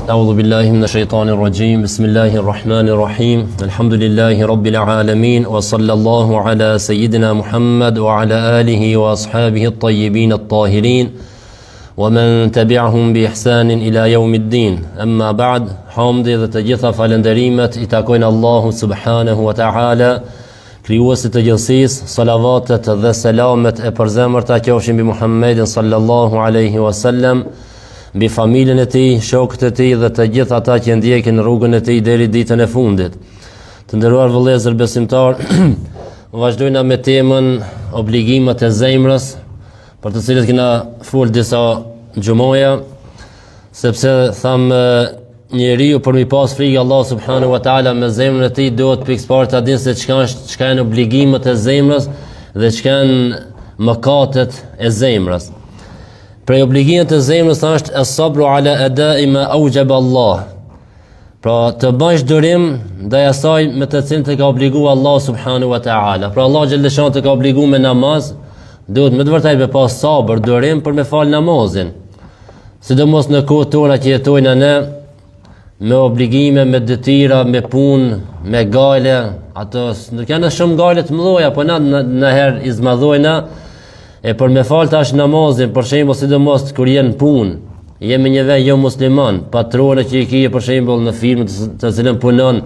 أعوذ بالله من الشيطان الرجيم بسم الله الرحمن الرحيم الحمد لله رب العالمين وصلى الله على سيدنا محمد وعلى آله وأصحابه الطيبين الطاهرين ومن تبعهم بإحسان إلى يوم الدين أما بعد حمد إذا تجثى فالندريمة إتاكوين الله سبحانه وتعالى krijuesit të gjithësisë, salavatet dhe selamet e përzemërta qofshin mbi Muhammedin sallallahu alaihi wasallam, mbi familjen e tij, shokët e tij dhe të gjithë ata që ndjekin rrugën e tij deri ditën e fundit. Të nderuar vëllezër besimtar, vazhdojmë me temën obligimet e zemrës, për të cilët kena fol disa xhumoja, sepse thamë njeriu për mi pas frikë Allah subhanahu wa taala me zemrën e tij duhet pikëparë ta dinë se çka janë obligimet e zemrës dhe çka janë mëkatet e zemrës. Prej obligimet e zemrës është as-sabru ala ada'i ma awjaba Allah. Pra të bësh durim ndaj asaj me të cilën të ka obliguar Allah subhanahu wa taala. Pra Allah xhallahu të ka obliguar me namaz, duhet me të vërtetë me pas sabër, durim për me fal namazin. Sidomos në kohët tona që jetojnë ne me obligime, me detyra, me punë, me gale, ato nuk janë shumë gale të mëdha, po na herë i zmadhojna e për me fal tash namazin, për shembull sidomos kur janë punë, jemi një vend jo musliman, patronë që i kije për shembull në firmë të cilën punon,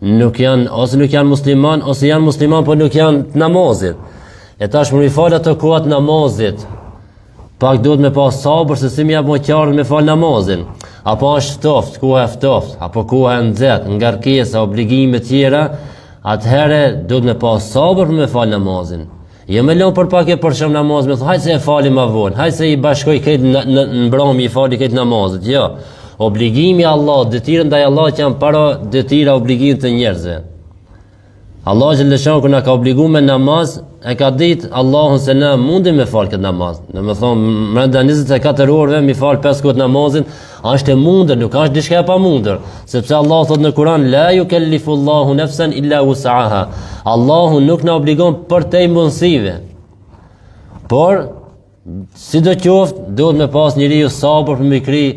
nuk janë musliman ose janë musliman por nuk janë namazit. E tash për me fal ato kohët namazit, pak duhet me pas sabër se si më jap më qartë me fal namazin. Apo është ftoft, koha e ftoft, apo koha e nxehtë, ngarkesa, obligime tjera, atëherë duhet me pas sabër me fal namazin. Jo më lëm për pak e për shëm namaz, me thoj hajde se e fali më vonë, hajde se i bashkoj këtë në mbrëmje i fali këtë namazit. Jo. Obligimi i Allahut, detyra ndaj Allahut janë para detyra obligim të njerëzve. Allah xhallahu kur na ka obliguar me namaz, e ka ditë Allahun se na mundim me fal këtë namaz. Domethënë brenda 24 orëve mi fal 5 kohë namazin, është e mundur, nuk është diçka e pamundur, sepse Allah thot në Kur'an la yukallifu Allahu nafsan illa wus'aha. Allahu nuk na obligon për te mundësive. Por sidoqoftë duhet me pas njeriu sabër për me kri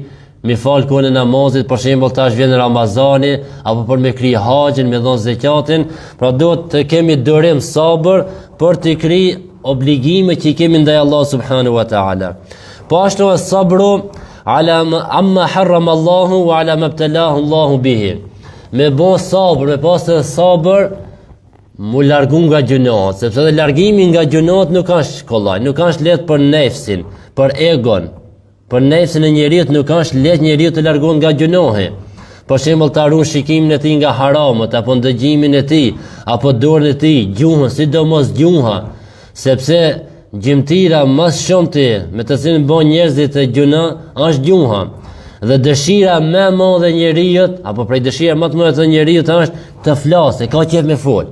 mi fal kohën e namazit, për shembull tash vjen Ramazani, apo për me kri haxhin, me dhon zakatin, pra duhet të kemi durim sabër për të kri obligime që i kemi ndaj Allah subhanahu wa taala. Po ashtu as-sabru ala amma harrama Allahu wa ala ma ibtalahu Allahu bihi. Me bon sabër, me pas sabër, mu largu nga gjunat, sepse dhe largimi nga gjunat nuk është kollaj, nuk është lehtë për nefsin, për egon. Për nefsin e njeriut nuk është lehtë njeriu të largohet nga gjunohi. Për shembull ta ruan shikimin e tij nga haramat, apo ndëgjimin e tij, apo dorën e tij, gjuhën, sidomos gjuha, sepse gjymtyra më shumëti me të cilën bën njerëzit të gjuna është gjuha. Dhe dëshira më e madhe e njeriut, apo prej dëshira më të mëdha të njeriut është të flasë, ka qejf me fol.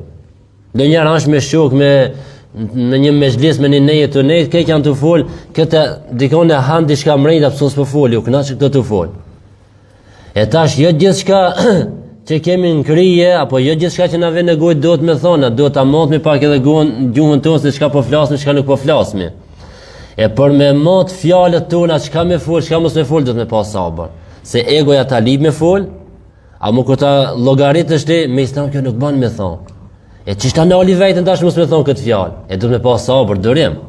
Ndonjëherë është me shok, në një mezhlis me një neje të nejt, këtë janë të fol, këtë dikon e han diçka mrejt, apësos për fol, ju këna që këtë të fol. E tash, jo gjithë shka që kemi në krije, apo jo gjithë shka që na vjen në gojë do të me thona, do të amot me pak edhe gjuhën tonë se çka po flasmi, çka nuk po flasmi. E për me mot fjalët tona, çka me fol, çka mos me fol, do të me pas sabër. Se egoja ta lip me fol, a mu këta llogaritësh ti, me islam kjo nuk ban me thonë. E çishta në oli vetën tash mos më thon këtë fjalë. E duhet me pas sabër, durim.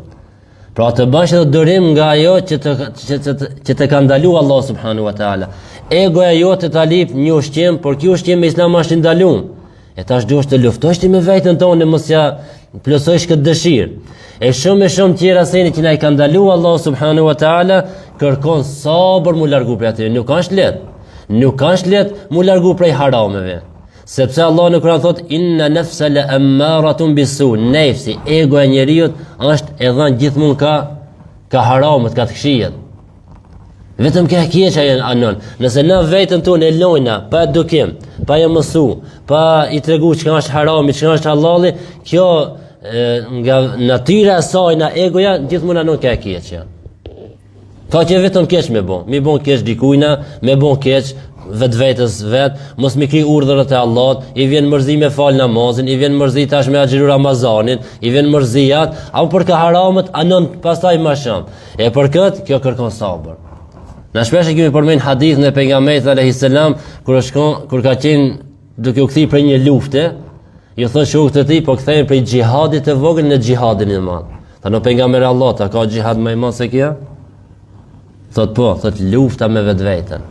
Pra të bash edhe durim nga ajo që të ka ndaluar Allah subhanahu wa taala. Egoja jote ta lip një ushqim, por ky ushqim me islam është i ndaluar. E tash duhesh të luftosh ti me veten tonë mos ja plotësosh këtë dëshirë. E shumë tjera seni që na i ka ndaluar Allah subhanahu wa taala, kërkon sabër mu largu prej atyre. Nuk është lehtë. Nuk është lehtë mu largu prej harameve. Sepse Allah në Kur'an thot inna nafsa la ammaratun bisu, nefsi, ego e njeriut është e dhënë gjithmonë ka haramet, ka të këqijet. Vetëm ka keq ajo anon. Nëse na vetën tonë e lojna pa edukim, pa e mësu, pa i tregu çka është harami, çka është halali, kjo nga natyra e saj na egoja gjithmonë anon ka keq. Ka që vetëm keq me bon. Mi bon keq dikujna, me bon keq vetës vet, mos mi kri urdhërat e Allahut, i vjen mërzi me fal namazin, i vjen mërzi tash me agjëru Ramazanin, i vjen mërzijat, apo për ka haramet anon pastaj më shumë. E për këtë kjo kërkon sabër. Na shpesh e kemi përmend hadithin e pejgamberit alayhis salam kur ka qenë duke u kthyer prej një lufte, ju thotë shokët e tij po kthehen prej xhihadit të vogël në xhihadin e madh. Tha no pejgamberi Allah, ta ka xhihad më i madh se kjo? Thot po, thot lufta me vetveten.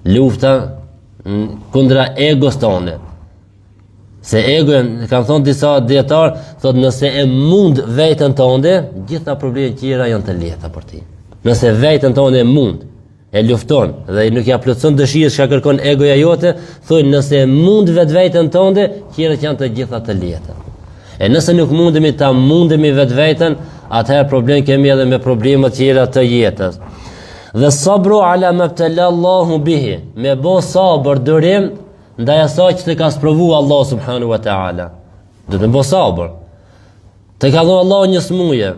Lufta kundra egos tonë. Se ego, kanë thonë disa dietar, thot nëse e mund veten tënde, gjitha problemet tjera janë të lehta për ti. Nëse veten tënde e mund, e lufton dhe nuk ja plotson dëshirën që kërkon egoja jote, thonë nëse e mund vetveten tënde, tjerat janë të gjitha të lehta. E nëse nuk mundemi vetveten, atëherë problem kemi edhe me probleme tjera të jetës. Dhe sabru ala mabtala Allahu bihi, me bo sabër durim ndaj asaj që të ka sprovu Allah subhanahu wa ta'ala. Do të bo sabër. Të ka dhënë Allah një smuje,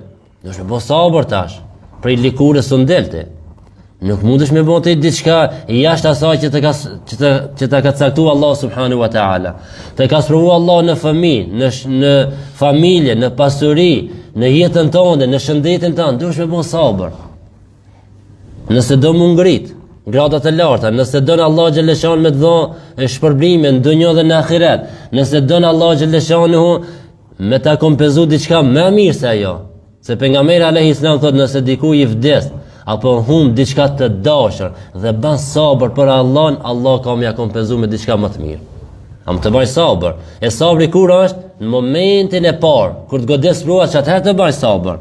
do të bo sabër tash, prej likurës së ndelte. Nuk mundesh me bëti diçka jashtë asaj që të ka caktuar Allah subhanahu wa ta'ala. Të ka sprovu Allah në fëmijë, në familje, në pasuri, në jetën tënde, në shëndetin tënd, duhesh me bo sabër. Nëse do më ngrit gradat e larta, nëse don Allah xhaleshan me të dhënë shpërblime në dunjë dhe në ahiret, nëse don Allah xhaleshan me ta kompenzu diçka më mirë se ajo. Se pejgamberi alayhis salam thotë nëse diku i vdes apo humb diçka të dashur dhe bën sabër për Allahun, Allah ka më ja kompenzu me diçka më të mirë. Am të bëj sabër. E sabri kur është? Në momentin e parë, kur të godes prova, çatëherë të bëj sabër.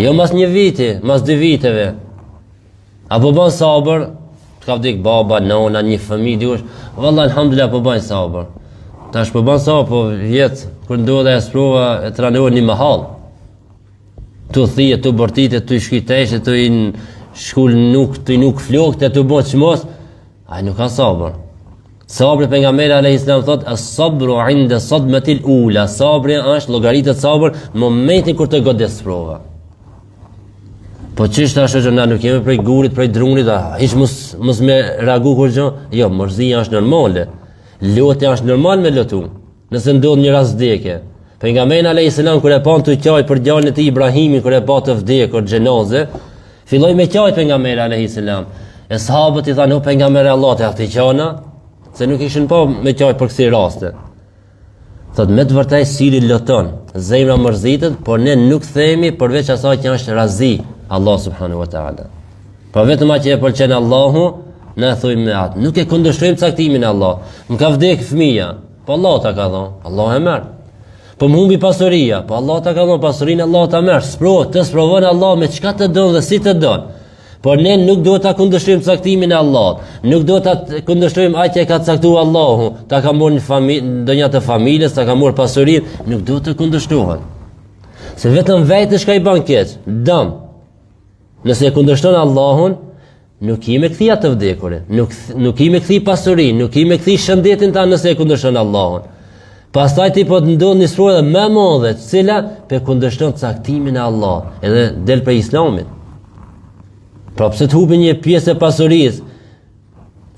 Jo mas një viti, mas 2 viteve. Apo bën sabër, të ka vdek baba, nona, një fëmijë dikush, vallahi alhamdulillah po bën sabër. Tash po bën sabër, po vjet kur ndodha e sprova e tranohen një mahall. Tu thije, tu bërtite, tu shkitesh, tu i shkull nuk flokte, tu bën çmos, ai nuk ka sabër. Sabri pejgamberi alayhis salam thotë as-sabru 'inda sadmatil ula. Sabri është llogaritet sabër në momentin kur të godes sprova. Po çish tash që na nuk jemi prej gurit, prej drunit, hiç mos me reagu kur gjë. Jo, mërzia është normale. Lutja është normal me lutu. Nëse ndodh një rast vdekje. Pejgamberi alayhis salam kur e pa të qaj për djalin e tij Ibrahimin kur e pa të vdekur xhenoze, filloi me qaj pejgamberi alayhis salam. E sahabët i thanë o pejgamberi Allah te atë qana, se nuk ishin pa me qaj për kësi raste. Thot me të vërtet siri luton, zemra mërzitet, por ne nuk themi përveç asaj që është razi Allah subhanahu wa ta'ala. Pa vetëm aq që e pëlqen Allahu, ne thojmë me atë. Nuk e kundërshtojmë caktimin e Allah. Më ka vdek fëmia, po Allah ta ka dhënë, Allah e merr. Po më humbi pasuria, po Allah ta ka dhënë pasurinë, Allah ta merr. Të sprovon Allah me çka të don dhe si të don. Por ne nuk duhet ta kundërshtojmë caktimin e Allahut. Nuk duhet ta kundërshtojmë aq që e ka caktuar Allahu. Ta ka marrë në familje, ndonjë të familjes, ta ka marrë pasurinë, nuk duhet të kundërshtohen. Se vetëm vetë shka i bën keq, dëm. Nëse e kundërshton Allahun, nuk i me kthi atë vdekurin, nuk i me kthi pasurinë, nuk i me kthi shëndetin ta nëse e kundërshton Allahun. Pastaj ti po të ndodh një sprova më e madhe, cila pe kundërshton caktimin e Allahut, edhe del prej Islamit. Pra pse të hupi një pjesë e pasurisë?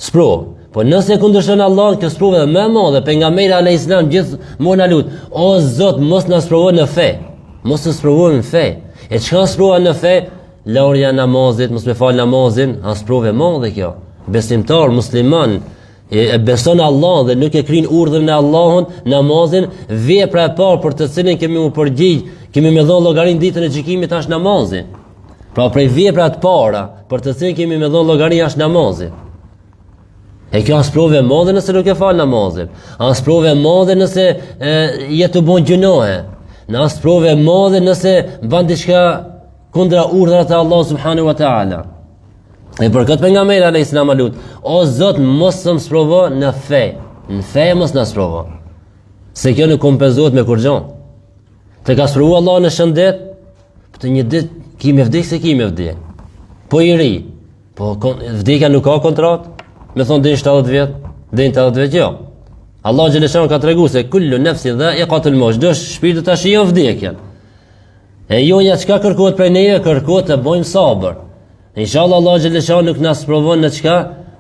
Sprovë. Po nëse e kundërshton Allahun, kjo sprova është më e madhe. Pejgamberi alayhis salam gjithmonë na lut, o Zot, mos na sprovo në fe. Mos të sprovojmë në fe. E çka sprova në fe? Larja namazit, mos me fal namazin, as provë e madhe kjo. Besimtar, musliman, e beson Allah dhe nuk e krin urdhën e Allahut, namazin, vepra e parë për të cilën kemi u përgjigj, kemi me dhënë llogarinë ditën e gjykimit është namazi. Pra prej vepra të para, për të cilën kemi me dhënë llogarinë është namazi. E kjo është provë e madhe nëse nuk e fal namazin. Është provë e madhe nëse je të bën gjunohe. Është provë e madhe nëse bën diçka kundra urdhrat e Allah subhanahu wa ta'ala. E për këtë pejgamberi alayhis salam lut, o Zot, mos më sprovo në fe. Në fe mos na sprovo. Se kjo nuk kompenzohet me kurrë. Të ka sprovu Allah në shëndet, për të një ditë kimi vdek se kimi vdek. Po i ri, po vdekja nuk ka kontratë, me thonë dhe 70 vjet, dhe 80 vjet jo. Allah xhaleshan ka treguar se kullu nafsin dha'iqatul maut, çdo shpirti ta shijon vdekjen. E jonja çka kërkohet prej neje, kërkohet të bëjmë sabër. Inshallah Allah xhaleshan nuk na sprovon në çka,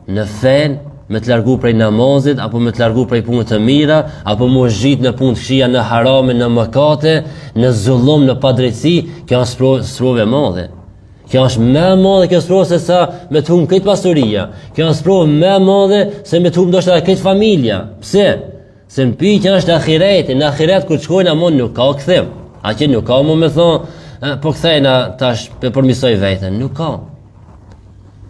në fen, me të largu prej namazit, apo me të largu prej punëve të mira, apo me zhit në punë të këqija, në harame, në mëkate, në zullum, në padrejtësi, kjo është sprovë e madhe. Kjo është më e madhe kjo sprovë se sa me të humbë këtë pasuria. Kjo është sprovë më e madhe se me të humbë ndoshta këtë familja. Pse? Se në pyetja është ahireti. Në ahiret kur shkojnë amon nuk ka kthim. A që nuk ka më me thonë, po kthejna tash pe përmisoj veten. Nuk ka.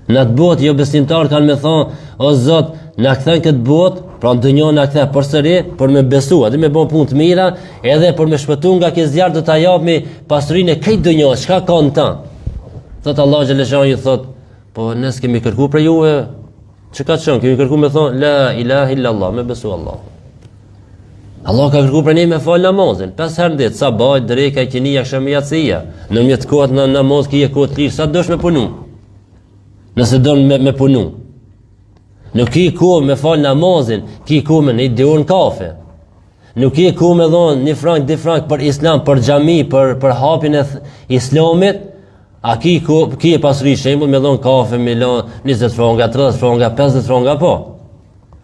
Në atë botë jo besimtar kanë me thonë, o Zot, na kthen këtë botë, pra në dënjon na kthe përsëri për me besu, atë me bën punë të mira, edhe për me shpëtuar nga kjo zjarr do ta japmi pasurinë e këtë dënjon, çka ka në ta. Thot Allah xhaleshani ju thot, po ne s'kemi kërku për juve, çka çon, kemi kërku me thonë la ilaha illa Allah, me besu Allah. Allah ka kërku për ne me fal namazin, 5 herë ditë, sabah, dreka, qinia, akşam, yatsia. Në mjet kohët në namaz ki e kohë të lirë, sa dosh me punu. Nëse don me punu. Nuk ki kohë me fal namazin, ki kohë me një diur në kafe. Nuk ki kohë me dhon 1 frank, 2 frank për islam, për xhami, për hapjen e islamit. A ki e pasuri shembull me dhon kafe, me lon 20 franka, 30 franka, 50 franka po.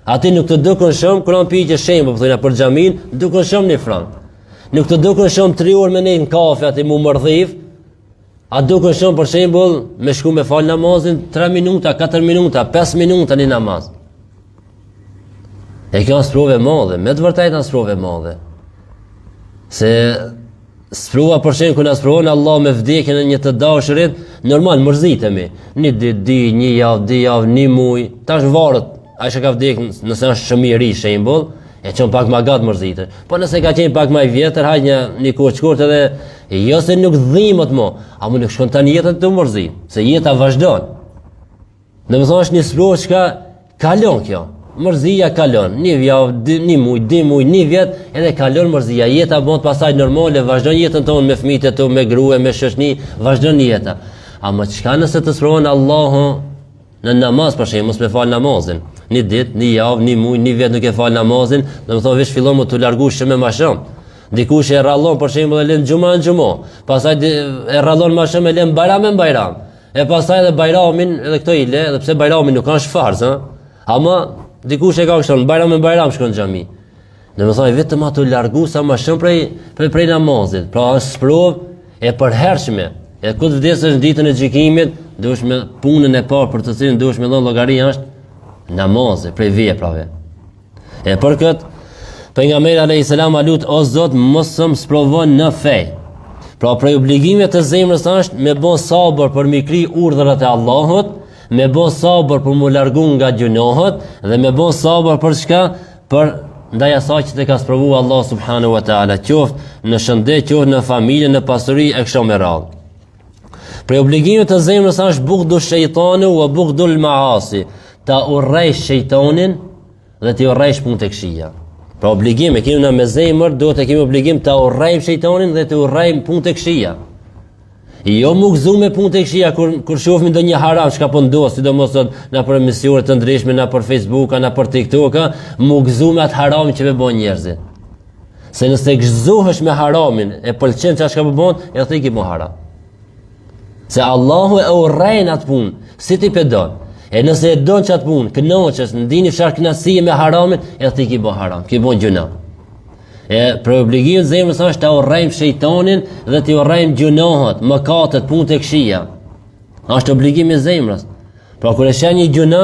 Ati nuk të dukën shumë, kërën pijë shembull, për xhamin, dukën shumë 1 frank. Nuk të dukën shumë 3 orë me nejnë kafe, ati mu mërdhiv, a dukën shumë për shembull me shku me fal namazin 3 minuta, 4 minuta, 5 minuta një namaz. E kjo është sprove madhe, me të vërtetë është sprove madhe. Se sprova për shembull kur na sprovon Allah me vdekjen e një të dashurit, normal mërzitemi. Një ditë, 1 javë, 2 javë, 1 muaj, tash varet. Ai që ka vdekur nëse është shumë i ri shembull, e çon pak më gat mërzitë. Po nëse ka qenë pak më i vjetër, haj një kohë të shkurtër edhe jo se nuk dhimbet më, apo nuk shkon tani jetën të mërzit, se jeta vazhdon. Domethënë është një sprovë që kalon kjo. Mërzia kalon, 1 javë, 1 muaj, 2 muaj, 1 vjet, edhe kalon mërzia. Jeta bën pasaj normale, vazhdon jetën tonë me fëmijët e tu, me grua, me shoqni, vazhdon jeta. Ama çka nëse të sprovon Allahu në namaz për shembull, mos me fal namazin. 1 ditë, 1 javë, 1 muaj, 1 vjet nuk e fal namazin, domethënë veç fillon të largu shumë më shumë. Dikush e rrallon për shembull e lën xhuman në xhumo, pastaj e rrallon më shumë e lën bajram në bajram. E pastaj edhe bajramin, edhe këto i lë, edhe pse bajrami nuk është farz, ëh. Ama dikush e ka kështu, bajram në bajram shkon në xhami. Domethënë vetëm ato largu sa më shumë prej namazit. Pra është sprovë e përhershme. E kur të vdesësh në ditën e gjykimit, duhesh me punën e parë për të cilën duhesh me dhënë llogari është namazi prej veprave. E për këtë pejgamberi alayhis salam lut o Zot mos më sprovon në fe. Pra prej obligimeve të zemrës është me bën sabër për mi kri urdhrat e Allahut, me bën sabër për mu largu nga gjunohet dhe me bën sabër për çka? Për ndaj asaj që të ka sprovuar Allah subhanahu wa taala, qoftë në shëndet, qoftë në familje, në pasuri e kështu me radhë. Për obligimet të zemrës është bughdu shejtanu wa bughdul maasi, ta urrejsh shejtanin dhe ti urrejsh punë të këqija. Pra obligime kemi na me zemër, do të kemi obligim ta urrejmë shejtanin dhe të urrejmë punë të këqija. Jo më gëzu me punë të këqija kur shohim ndonjë haram çka po ndos, sidomos na për emisione të ndryshme, na për Facebook, na për TikTok, më gëzu me atë haramin që bën njerëzit. Se nëse gëzohesh me haramin, e pëlqen çka po bën, e thë ki mo haram. Se Allahu e urrejn atë punë, si ti pedon. E nëse e don çat punë, kënaqesh, ndini fshar kënaqësi me haramin, e ti ki bën haram, ki bën gjuna. E për obligim zemrës është ta urrejmë shejtanin dhe të urrejmë gjunohat, mëkatet, punë të këqija. Është obligim i zemrës. Pra kur e sheh një gjuna,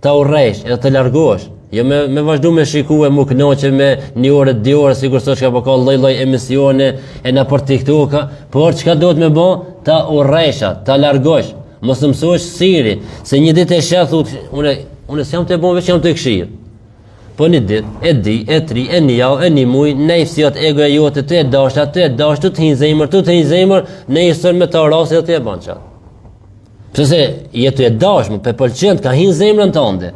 ta urrejsh edhe të largosh. Jo me vazhdu me shikue mu kënaqe me 1 orë, 2 orë, sikur sot çka po ka lloj-lloj emisione e na për TikTok, por çka duhet me bë? Ta urrejsha, ta largosh. Mos mësohesh siri, se një ditë e sheh thot, unë s'jam të bën, veç jam të këshir. Po një ditë, e di, e 3, e 1 javë, e 1 muaj, nejfsiat egoja jote të e dashta, të hin zemër, ne isën me ta rasti dhe të e bën çat. Pse jetu e dashmë, pe pëlqen ka hin zemrën tënde.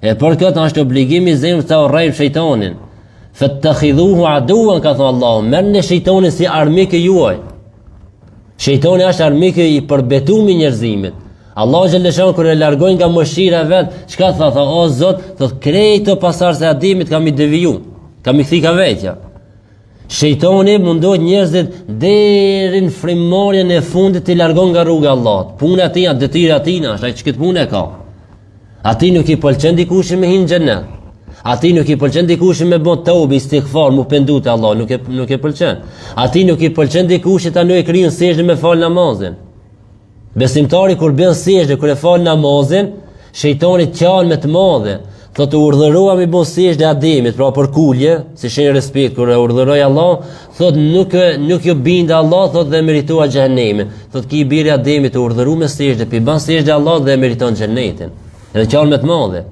E për këtë është obligimi i zemrës ta urrejmë shejtanin. Fattakhidhuhu aduwan ka thënë Allahu, merrni shejtanin si armik i juaj. Shejtani është armik i përbetuar i njerëzimit. Allahu xhaleshan kur e largoi nga mëshira vet, çka tha? O Zot, thot krejtë pasardhës e Ademit kam i deviju, kam i kthy ka vetja. Shejtani mundohet njerëzit deri në frymëmarrjen e fundit të largon nga rruga e Allahut. Puna e tij, detyra e tij është ai që këtë punë ka. Ati nuk i pëlqen dikush me hin xhenet. Ati nuk i pëlqen dikush me bën taubi, istighfar, mu pendu te Allah, nuk e pëlqen. Ati nuk i pëlqen dikush ta nuk e krijon sejdë me fal namazin. Besimtari kur bën sejdë, kur e fal namazin, shejtani qan me të madhe. Thotë urdhërua mi bën sejdë Ademit, pra për kulje, si shenjë respekt kur e urdhëroi Allah, thotë nuk ju binde Allah, thotë dhe meritua xhenemin. Thotë ki i biri Ademit të urdhëruar me sejdë, pi bën sejdë Allah dhe meriton xhenetin. Edhe qan me të madhe.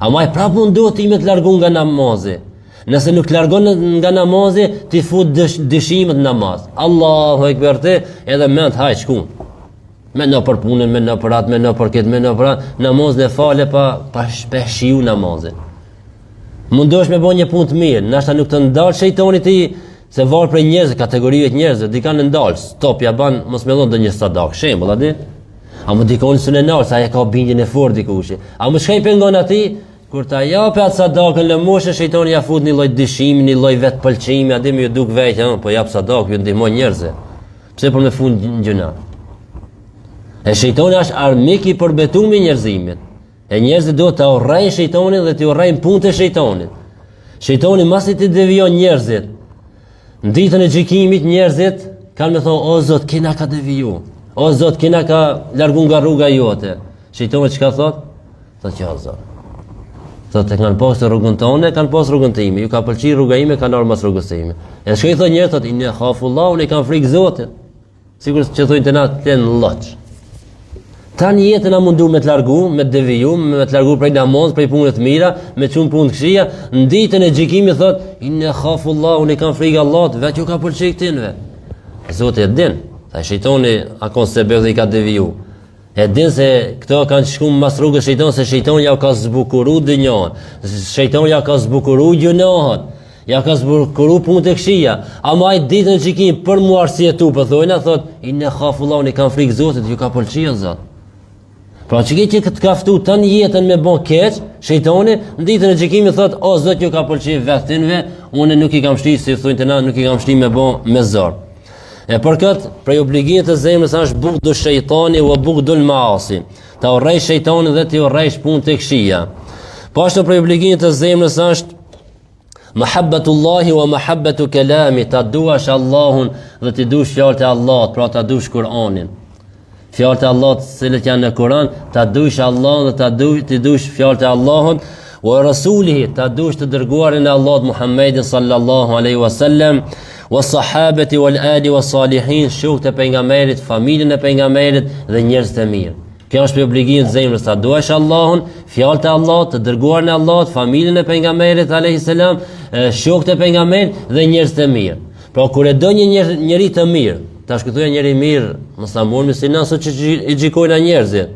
Ama i prapë mundohet ti me të largon nga namazi. Nëse nuk largon nga namazi, ti fut dëshimet në namaz. Allahu ekber te, edhe mend haj shkun. Me në për punën, me në për atë, me në për këtë, me në për atë, namazin e fale pa shpeshiu namazin. Mundosh me bo një punë të mirë, nashta nuk të ndalë shejtoni ti, se varë prej njerëzve, kategorive të njerëzve, di kanë ndalë, stop, ja ban, mos me dhonë dhe një sadak, shembull, a di? A më dikoni së në nalë, sa e ka bindjen e fort dikushi. A më shkaj pengon ati, kur ta jape atë sadakën në moshë, shejtoni ja fut një lloj dëshimi, një lloj vetë pëlqimi, a di më ju duk veç, po jap sadakë, ju ndihmon njerëzve. Pse për me fund gjëna? E shejtoni është armik i përbetuar me njerëzimin. E njerëzit duhet ta urrejnë shejtonin dhe të urrejnë punët e shejtonit. Shejtoni masi të devijon njerëzit. Në ditën e gjykimit njerëzit kanë me thonë, o Zot, kena ka deviju. O Zot, kena ka largu nga rruga jote. Shejtoni çka thot? Thot ja Zot. Thotë kanë pas rrugën tonë, kanë pas rrugën time. Ju ka pëlqyer rruga ime, kanë ardhur mas rrugës time. E shkoi thotë njerëz thotë inna khafullahu, ne kanë frikë Zotit. Sigurisht që thonë të na ten lloç. Tani jetën a mundu me të largu, me të deviju, me të largu prej namaz, prej punëve të mira, me të çun punë të këqija, në ditën e gjykimit thotë inna khafullahu, ne kanë frikë Allahut, vetë ju ka pëlqyer këtinve. Zoti e din, tha shejtoni akon se bëu i ka deviju. E din se këto kanë shkuar mas rrugës shejton, se shejtoni ja ka zbukuru dënjon, shejtoni ja ka zbukuru gjunohat, ja ka zbukuru punët e këqija. Ama ai ditën e gjykimit për mu arsyetu, po thojna thot inna khafullahu, ne kanë frikë Zotit, ju ka pëlqyer Zot. Pra që të kaftu tani jetën me bon keq, shejtoni, në ditën e gjykimit thot, o Zot, ju ka pëlqyer vetënve, unë nuk i kam shti, si thonë të na, nuk i kam shti me bon me zor. E për këtë, prej obligimit të zemrës është bughdu shejtani wa bughdul maasi. Ta urrej shejtanin dhe ti urrejsh punët e këqija. Po ashtu prej obligimit të zemrës është mahabbatullahi wa mahabbatu kalami, ta duash Allahun dhe ti duash fjalët e Allahut, pra ta duash Kur'anin. Fjalët e Allahut cilët janë në Kur'an, ta duash Allahun dhe ti duash fjalët e Allahut, wa rasulihi, ta duash të dërguarin e Allahut Muhammedin sallallahu alaihi wasallam, wa sahabati wal ali was salihin, shokët e pejgamberit, familjen e pejgamberit dhe njerëzit e mirë. Kjo është obligim të zemrës, ta duash Allahun, fjalët e Allahut, të dërguarin e Allahut, familjen e pejgamberit alayhis salam, shokët e pejgamberit dhe njerëzit e mirë. Pra kur e do një njeri të mirë, tash këtu janë njëri mirë, mos ta morëm si na sot që i xhikojnë njerëzit.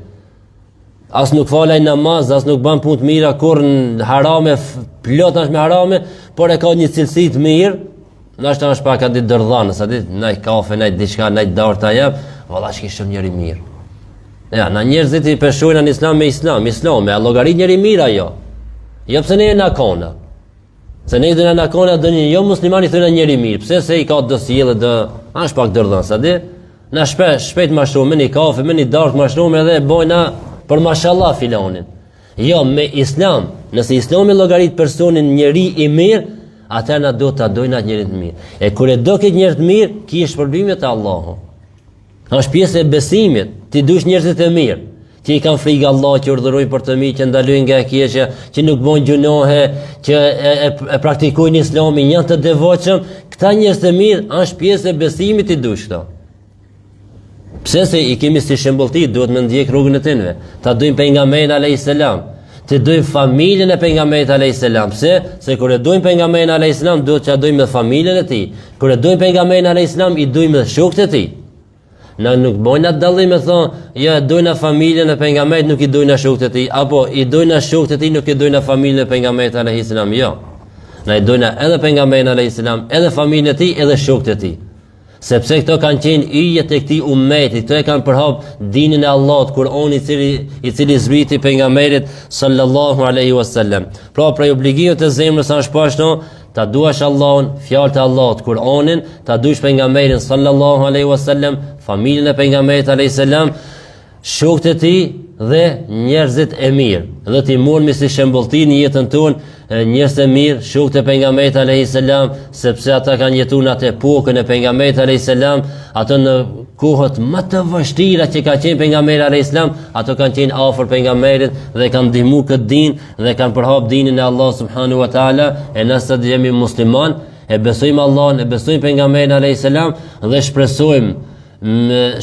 As nuk falaj namaz, as nuk bën punë të mira, kur në harame, plot është me harame, por e ka një cilësi të mirë. Nashta është pak atë dërdhanë, sa ditë, naj kafe, naj diçka, naj darë ta jep, valla shkishëm njëri mirë. Ja, na njerëzit i peshojnë në islam, me llogarit njëri mirë ajo. Jo pse ne na kona. Se ne dhe na kona do një jo muslimani thonë njëri mirë, pse se i ka dosje dhe është pak dërdhanë, sa ditë. Na shpejt mashtruam me një kafe, me një darkë mashtruam edhe bojna për mashallah filanin. Jo, me islam, nëse islami llogarit personin njëri i mirë, atër na do të dojnë atë njerit mirë. E kur e do këtë njerit mirë, ki është përbimet e Allahu. Është pjesë e besimit, ti dush njerëzit e mirë, që i kanë frikë Allah, që urdhërojnë për të mirë, që ndalojnë nga e keqja, që nuk bojnë gjunohe, që e praktikojnë islamin, janë të devotshëm, këta njerëz të mirë është pjesë e besimit i dush këto. Pse se i kemi si shembullti, duhet me ndjek rrugën e tyre. Ta dojmë pejgamberin alayhis salam. Të dojmë familjen e pejgamberit alayhis salam. Pse? Se kur e dojmë pejgamberin alayhis salam, duhet që dojmë me familjen e tij. Kur e dojmë pejgamberin alayhis salam, i dojmë me shokët e tij. Na nuk bojnë atë dallim e thonë, ja dojna familjen e pejgamberit, nuk i dojna shokët e tij, apo i dojna shokët e tij, nuk i dojna familjen e pejgamberit alayhis salam. Jo. Na i dojna edhe pejgamberin alayhis salam, edhe familjen e tij, edhe shokët e tij. Sepse këto kanë qenë yjet e këtij ummeti, këto e kanë përhap dinin e Allahut, Kur'ani i cili zbriti pejgamberit sallallahu alaihi wasallam. Pra prej obligimit të zemrës është pashto, ta duash Allahun, fjalët e Allahut, Kur'anin, ta duash pejgamberin sallallahu alaihi wasallam, familjen e pejgamberit alayhis salam, shokët e tij dhe njerëzit e mirë. Dhe ti mormi si shembullti në jetën tonë njerëz të mirë, shokët e pejgamberit alayhis salam, sepse ata kanë jetuar në atë epokën e pejgamberit alayhis salam, atë në kohët më të vështira që ka qenë pejgamberi alayhis salam, ato kanë qenë afër pejgamberit dhe kanë ndihmu këtë din dhe kanë përhap dinin e Allah subhanahu wa taala. E nëse të jemi musliman, e besojmë Allahun, e besojmë pejgamberin alayhis salam dhe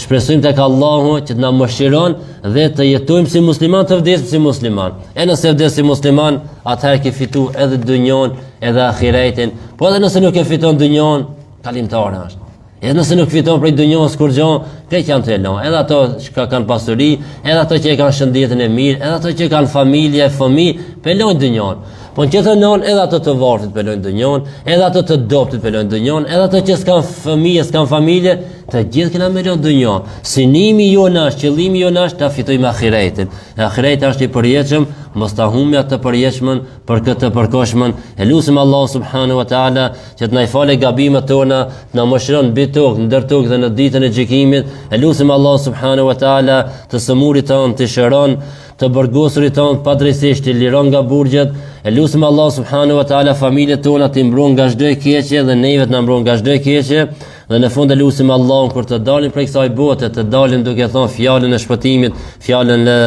shpresojmë tek Allahu që të na mëshiron dhe të jetojmë si musliman, të vdesim si musliman. E nëse vdes si musliman, atëherë ke fitu edhe dynjon edhe ahiretin. Po edhe nëse nuk e fiton dynjon, kalimtare është. Edhe nëse nuk fiton prej dynjos kur gjë, keq janë të elon. Edhe ato që kanë pasuri, edhe ato që kanë shëndetën e mirë, edhe ato që kanë familje, fëmijë, pelojnë dynjon. Po në qëtë non, edhe ato të vartit pelojnë dynjon, edhe ato të doptit pelojnë dynjon, edhe ato që s'kan fëmijë, s'kan familje, të gjithë kena melon dynjon. Synimi jonë është, qëllimi jonë është ta fitojmë ahiretin. Ahireti është i përjetshëm, mos ta humbi atë të përjetshmën për këtë të përkohshmën. E lutim Allah subhanahu wa taala që të na falë gabimet tona, të na mëshiron mbi tokë, ndër tokë dhe në ditën e gjykimit. E lutim Allah subhanahu wa taala të sëmurit tonë të shëron, të burgosurit tonë padrejtisht të liron nga burgjet. E lutim Allah subhanahu wa taala familjet tona të mbron nga çdo e keqje dhe neve të na mbron nga çdo e keqje. Dhe në fund e lutim Allahun kur të dalim prej kësaj bote, të dalim duke thënë fjalën e shpëtimit, fjalën la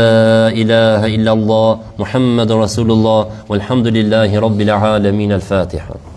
ilaha illa Allah, Muhammadur Rasulullah, walhamdulillahi rabbil alamin. Al-Fatiha.